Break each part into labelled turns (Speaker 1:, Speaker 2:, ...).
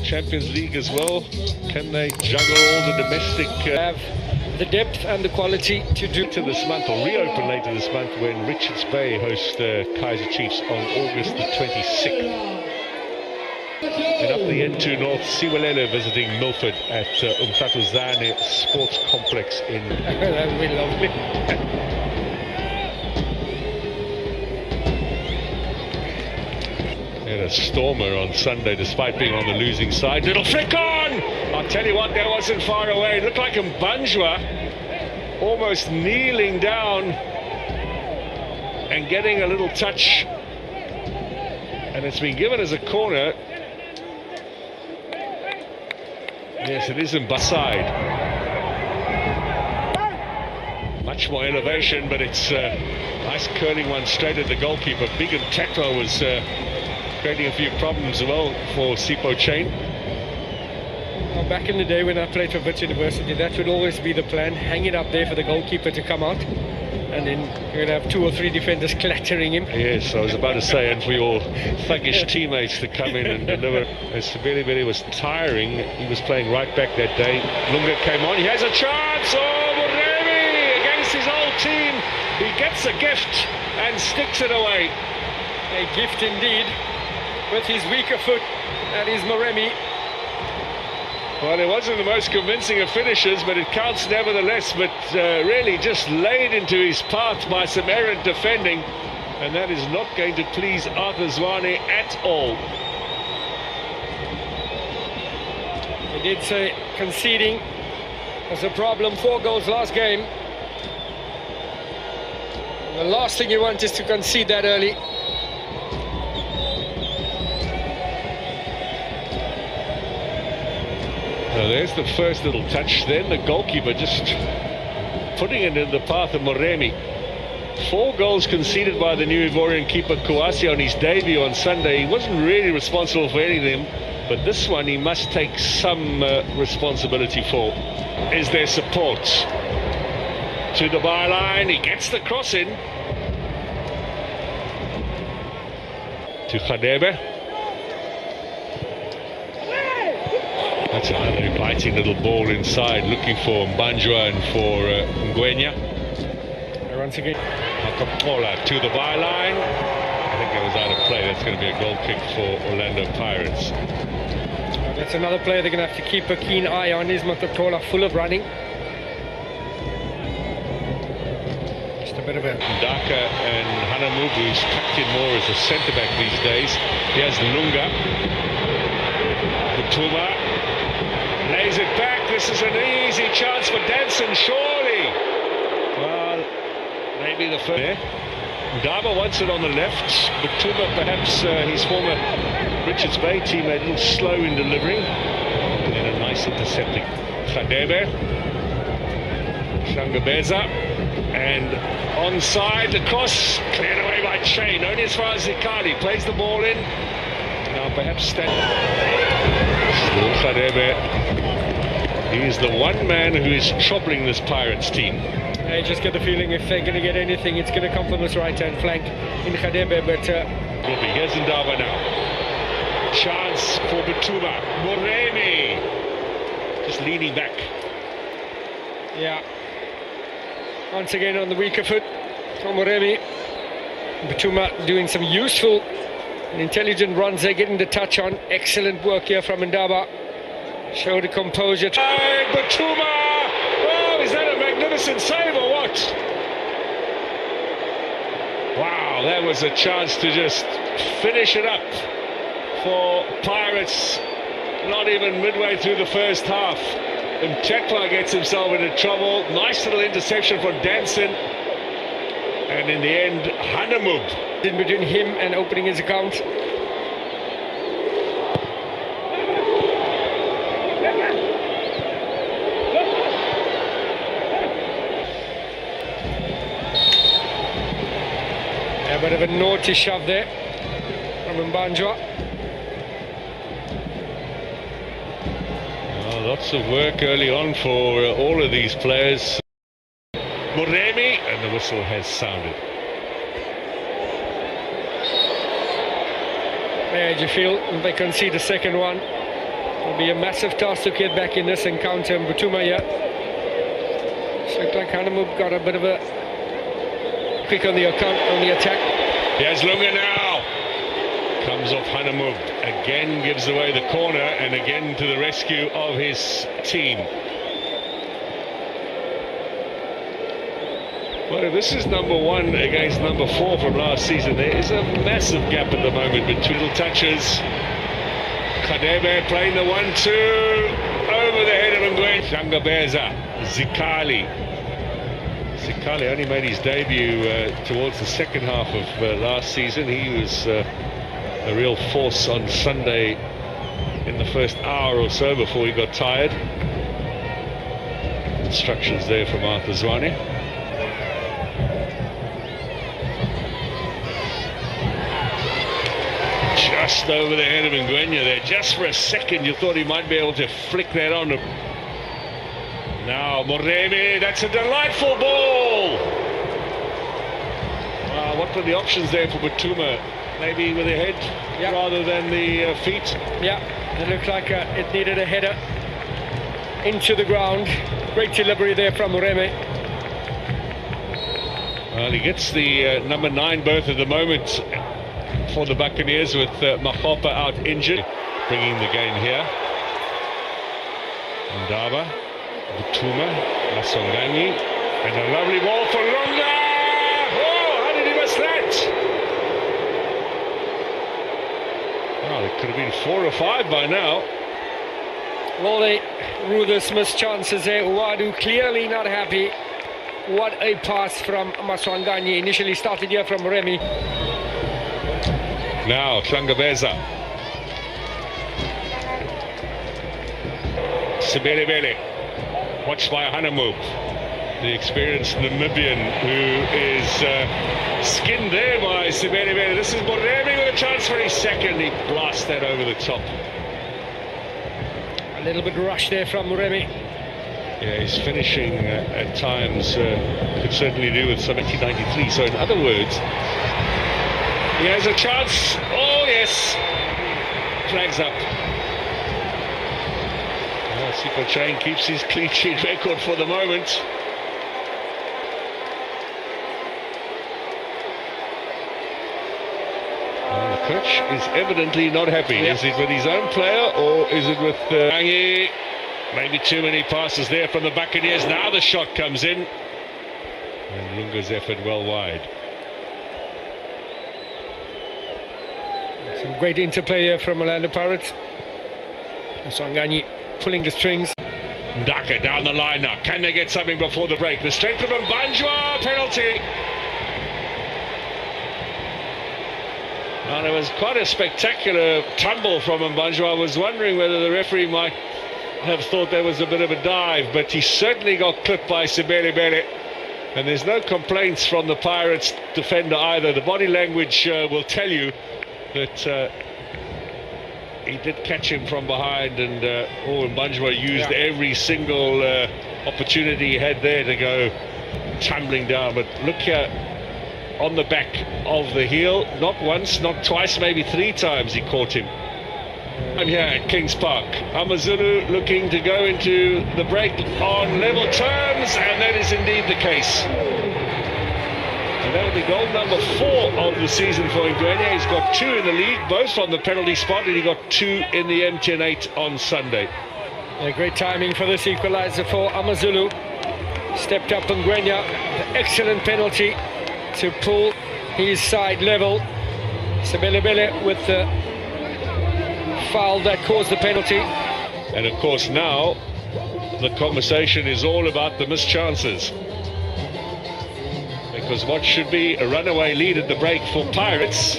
Speaker 1: Champions League as well. Can they juggle all the domestic...
Speaker 2: have the depth and the quality to do...
Speaker 1: To this month, or reopen later this month, when Richards Bay host Kaizer Chiefs on August the 26th. And up the N2 North, Siwelele visiting Milford at Umtatuzane Sports Complex in...
Speaker 2: That would be lovely.
Speaker 1: Had a stormer on Sunday despite being on the losing side. Little flick on! I'll tell you what, that wasn't far away. It looked like Mbanjwa almost kneeling down and getting a little touch. And it's been given as a corner. Yes, it is in side. Much more elevation, but it's nice curling one straight at the goalkeeper. Big and Tekla was creating a few problems as well for Sipho Chain.
Speaker 2: Well, back in the day when I played for Wits University, that would always be the plan. Hang it up there for the goalkeeper to come out, and then you're going to have 2 or 3 defenders clattering him.
Speaker 1: Yes, I was about to say, and for your thuggish teammates to come in and deliver. As Sibeli was tiring, he was playing right back that day. Lunga came on, he has a chance. Oh, Muremi against his old team. He gets a gift and sticks it away.
Speaker 2: A gift indeed, with his weaker foot. That is Muremi.
Speaker 1: Well, it wasn't the most convincing of finishes, but it counts nevertheless. But really just laid into his path by some errant defending, and that is not going to please Arthur Zwane at all.
Speaker 2: He did say conceding was a problem. 4 goals last game. The last thing you want is to concede that early.
Speaker 1: So there's the first little touch, then the goalkeeper just putting it in the path of Moremi. 4 goals conceded by the new Ivorian keeper Kouassi on his debut on Sunday. He wasn't really responsible for any of them, but this one he must take some responsibility for. Is there support? To the byline, he gets the cross in. To Khadebe. That's another inviting little ball inside, looking for Mbanjwa and for Ngwenya.
Speaker 2: Once again,
Speaker 1: Akapola to the byline. I think it was out of play. That's going to be a goal kick for Orlando Pirates.
Speaker 2: That's another player they're going to have to keep a keen eye on. Is Makatola full of running? Just a bit of a...
Speaker 1: Ndaka and Hanamubu, who's tucked in more as a centre-back these days. Here's Lunga. Butuma. Lays it back. This is an easy chance for Danson, surely. Well, maybe the first. Ndaba wants it on the left. Butuma, perhaps his former Richards Bay teammate, a little slow in delivering. And then a nice intercepting. Khadebe. Shangabeza. And onside, the cross cleared away by Chain. Only as far as Zikali plays the ball in. Now perhaps still Khadebe. He's the one man who is troubling this Pirates team.
Speaker 2: I just get the feeling if they're going to get anything, it's going to come from this right-hand flank in Khadebe, but...
Speaker 1: Will be. Here's Ndaba now. Chance for Butuma. Moremi. Just leaning back.
Speaker 2: Yeah. Once again on the weaker foot from Moremi. Butuma doing some useful and intelligent runs there, getting the touch on. Excellent work here from Ndaba. Show the composure.
Speaker 1: Hey, Butuma! Oh, is that a magnificent save or what? Wow, that was a chance to just finish it up for Pirates. Not even midway through the first half. And Tekla gets himself into trouble. Nice little interception for Danson. And in the end, Hanamub.
Speaker 2: In between him and opening his account. A bit of a naughty shove there from Mbanjwa.
Speaker 1: Lots of work early on for all of these players. Moremi, and the whistle has sounded.
Speaker 2: Yeah, do you feel they concede the second one? It'll be a massive task to get back in this encounter. Butuma here. It's looked like Hanamub got a bit of a quick on the attack.
Speaker 1: Here's Lunga now. Comes off Hanamub. Again gives away the corner, and again to the rescue of his team. Well, if this is number 1 against number 4 from last season, there is a massive gap at the moment between little touches. Kadebe playing the 1-2 over the head of Ngwen. Shangabeza, Zikali only made his debut towards the second half of last season. He was a real force on Sunday in the first hour or so before he got tired. Instructions there from Arthur Zwane. Just over the head of Ngwenya there. Just for a second you thought he might be able to flick that on. Now Moremi, that's a delightful ball. What were the options there for Butuma? Maybe with the head rather than the feet?
Speaker 2: Yeah, it looked like it needed a header into the ground. Great delivery there from Moremi.
Speaker 1: Well, he gets the number 9 berth at the moment for the Buccaneers with Mahopa out injured. Bringing the game here. Ndaba, Butuma, Masonganyi, and a lovely ball for Lunga. Oh, how did he miss that? Oh, it could have been 4 or 5 by now.
Speaker 2: Well, they Ruthers missed chances there. Uwadu clearly not happy. What a pass from Maswanganyi. Initially started here from Remy.
Speaker 1: Now Hlangabeza. Sibelebele, watched by Hanamub, the experienced Namibian, who is skinned there by Sibelebele. This is Moremi with a chance for his second. He blasts that over the top.
Speaker 2: A little bit rush there from Moremi.
Speaker 1: Yeah, his finishing at times could certainly do with some 1993. So in other words, he has a chance. Oh yes, flags up. Sipo Chain keeps his clean sheet record for the moment. And the coach is evidently not happy. Is it with his own player or is it with Angi? Maybe too many passes there from the Buccaneers. Now the shot comes in. And Lunga's effort well wide.
Speaker 2: Some great interplay here from Orlando Pirates. Sangani pulling the strings.
Speaker 1: Ndaka down the line now. Can they get something before the break? The strength of Mbanjwa, penalty. And it was quite a spectacular tumble from Mbanjwa. I was wondering whether the referee might have thought there was a bit of a dive, but he certainly got clipped by Sibelebele. And there's no complaints from the Pirates defender either. The body language will tell you that he did catch him from behind, and Mbanjwa used every single opportunity he had there to go tumbling down. But look here, on the back of the heel, not once, not twice, maybe 3 times he caught him. And here at Kings Park, AmaZulu looking to go into the break on level terms, and that is indeed the case. And that'll be goal number 4 of the season for Ngwenya. He's got 2 in the league, both from the penalty spot, and he got 2 in the MTN8 on Sunday.
Speaker 2: Yeah, great timing for this equaliser for AmaZulu. Stepped up Ngwenya, excellent penalty to pull his side level. Sibelebele with the foul that caused the penalty.
Speaker 1: And of course now the conversation is all about the missed chances, because what should be a runaway lead at the break for Pirates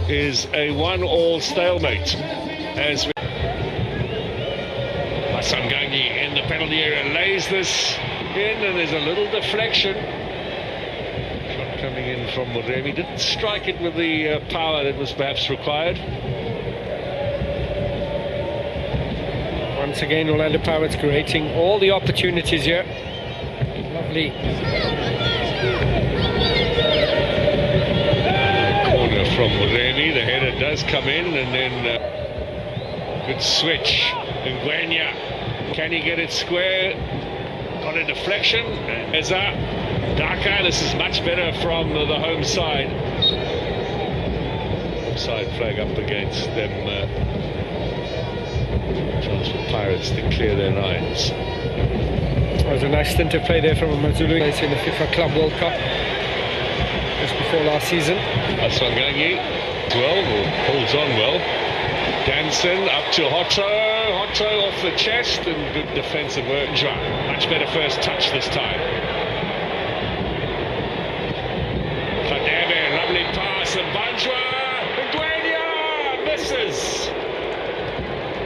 Speaker 1: is a 1-all stalemate. As Masangangi in the penalty area lays this in, and there's a little deflection. Shot coming in from Moremi, didn't strike it with the power that was perhaps required.
Speaker 2: Once again, Orlando Pirates creating all the opportunities here. Lovely
Speaker 1: corner from Moremi. The header does come in, and then Good switch. Ngwenya. Can he get it square? Got a deflection. Eza. Daka. This is much better from the home side. Offside flag up against them. Chance for Pirates to clear their lines.
Speaker 2: It was a nice stint of play there from AmaZulu in the FIFA Club World Cup just before last season.
Speaker 1: Aswanganyi pulls on well. Danson up to Hotto. Hotto off the chest and good defensive work. Much better first touch this time. Khadebe, lovely pass and Banjwa. Ngwenya misses.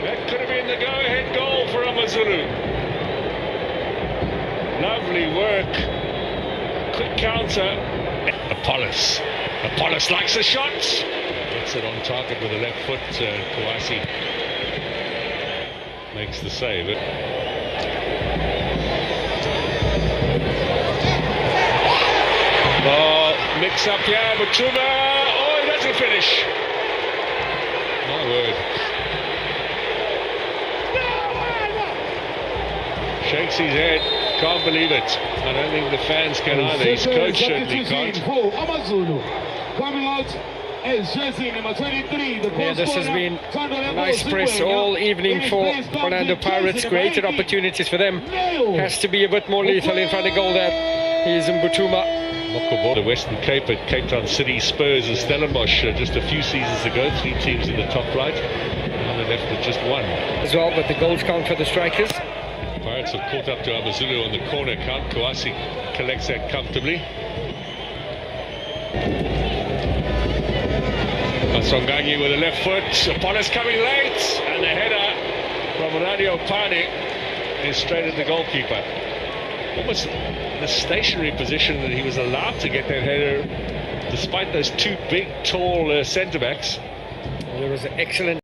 Speaker 1: That could have been the go-ahead goal for AmaZulu. Lovely work. Quick counter. Apollos. Apollos likes a shot. Gets it on target with the left foot. Kouassi makes the save. Oh, mix up here. Butuma. Oh, he doesn't finish. My word. Shakes his head. Can't believe it. I don't think the fans can either. His coach certainly can't.
Speaker 3: Coming out is jersey number 23.
Speaker 2: Yeah, this has been a nice press all evening for Orlando Pirates. Created opportunities for them. Has to be a bit more lethal in front of goal there. He's Mbutuma.
Speaker 1: The Western Cape at Cape Town City, Spurs and Stellenbosch just a few seasons ago. 3 teams in the top right. And they're left with just 1.
Speaker 2: As well, but the goals count for the strikers.
Speaker 1: Pirates have caught up to AmaZulu on the corner count. Kouassi collects that comfortably. Masonganyi with a left foot. Apollos coming late. And the header from Radio Pane is straight at the goalkeeper. Almost in a stationary position that he was allowed to get that header despite those 2 big, tall centre-backs.
Speaker 2: There was an excellent